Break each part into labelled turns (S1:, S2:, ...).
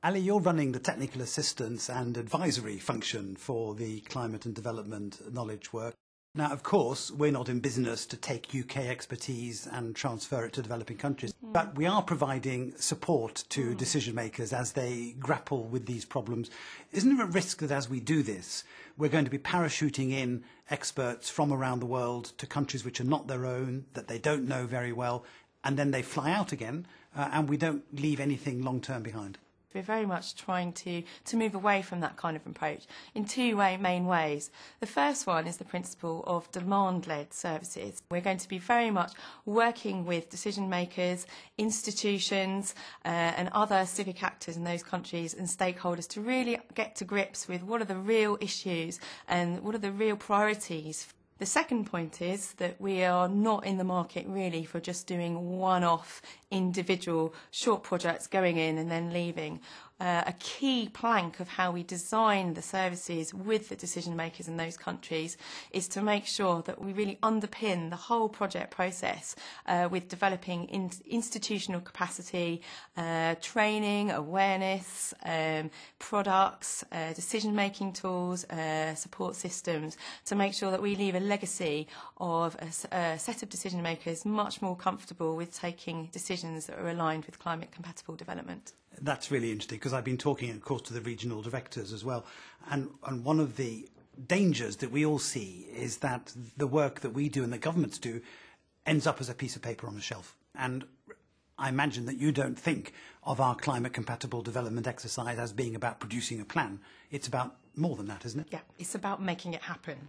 S1: Ali, you're running the technical assistance and advisory function for the climate and development knowledge work. Now, of course, we're not in business to take UK expertise and transfer it to developing countries, but we are providing support to decision makers as they grapple with these problems. Isn't there a risk that as we do this, we're going to be parachuting in experts from around the world to countries which are not their own, that they don't know very well, and then they fly out again, and we don't leave anything long-term behind?
S2: We're very much trying to move away from that kind of approach in two main ways. The first one is the principle of demand-led services. We're going to be very much working with decision makers, institutions and other civic actors in those countries and stakeholders to really get to grips with what are the real issues and what are the real priorities. The second point is that we are not in the market really for just doing one-off individual short projects going in and then leaving. A key plank of how we design the services with the decision makers in those countries is to make sure that we really underpin the whole project process with developing institutional capacity, training, awareness, products, decision-making tools, support systems, to make sure that we leave a legacy of a set of decision makers much more comfortable with taking decisions that are aligned with climate-compatible development.
S1: That's really interesting, because I've been talking, of course, to the regional directors as well. And one of the dangers that we all see is that the work that we do and the governments do ends up as a piece of paper on a shelf. And I imagine that you don't think of our climate-compatible development exercise as being about producing a plan. It's about more than that, isn't it?
S2: Yeah, it's about making it happen.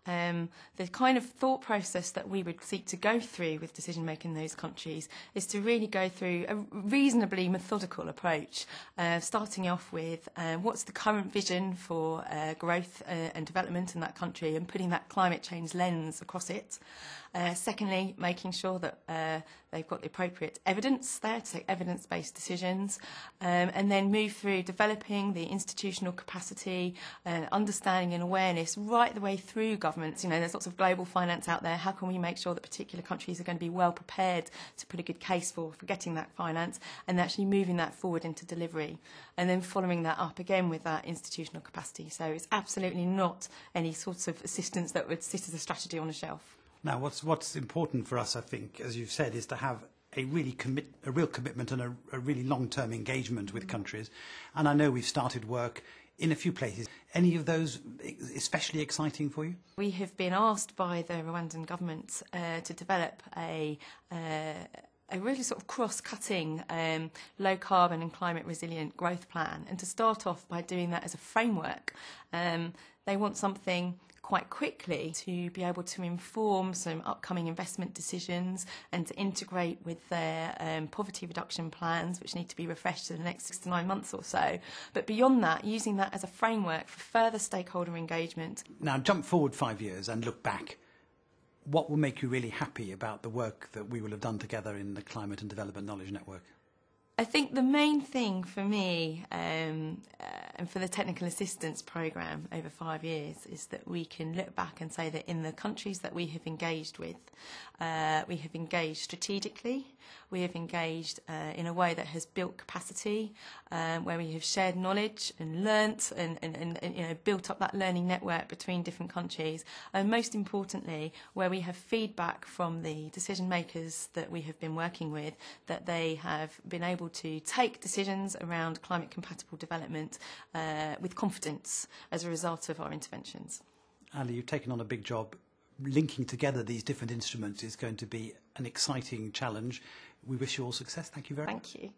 S2: The kind of thought process that we would seek to go through with decision making in those countries is to really go through a reasonably methodical approach, starting off with what's the current vision for growth and development in that country and putting that climate change lens across it. Secondly, making sure that they've got the appropriate evidence there to take evidence-based decisions, and then move through developing the institutional capacity, understanding and awareness right the way through governments. You know, there's lots of global finance out there. How can we make sure that particular countries are going to be well prepared to put a good case for getting that finance and actually moving that forward into delivery, and then following that up again with that institutional capacity. So it's absolutely not any sort of assistance that would sit as a strategy on a shelf.
S1: Now, what's important for us, I think, as you've said, is to have a real commitment and a really long-term engagement with countries. And I know we've started work in a few places. Any of those especially exciting for you?
S2: We have been asked by the Rwandan government to develop a really sort of cross-cutting low-carbon and climate-resilient growth plan, and to start off by doing that as a framework. They want something quite quickly to be able to inform some upcoming investment decisions and to integrate with their poverty reduction plans, which need to be refreshed in the next 6 to 9 months or so. But beyond that, using that as a framework for further stakeholder engagement.
S1: Now, jump forward 5 years and look back. What will make you really happy about the work that we will have done together in the Climate and Development Knowledge Network?
S2: I think the main thing for me and for the technical assistance programme over 5 years is that we can look back and say that in the countries that we have engaged with, we have engaged strategically, we have engaged in a way that has built capacity, where we have shared knowledge and learnt and you know, built up that learning network between different countries, and most importantly, where we have feedback from the decision makers that we have been working with, that they have been able to take decisions around climate compatible development with confidence as a result of our interventions.
S1: Ali, you've taken on a big job. Linking together these different instruments is going to be an exciting challenge. We wish you all success. Thank you very much.
S2: Thank you.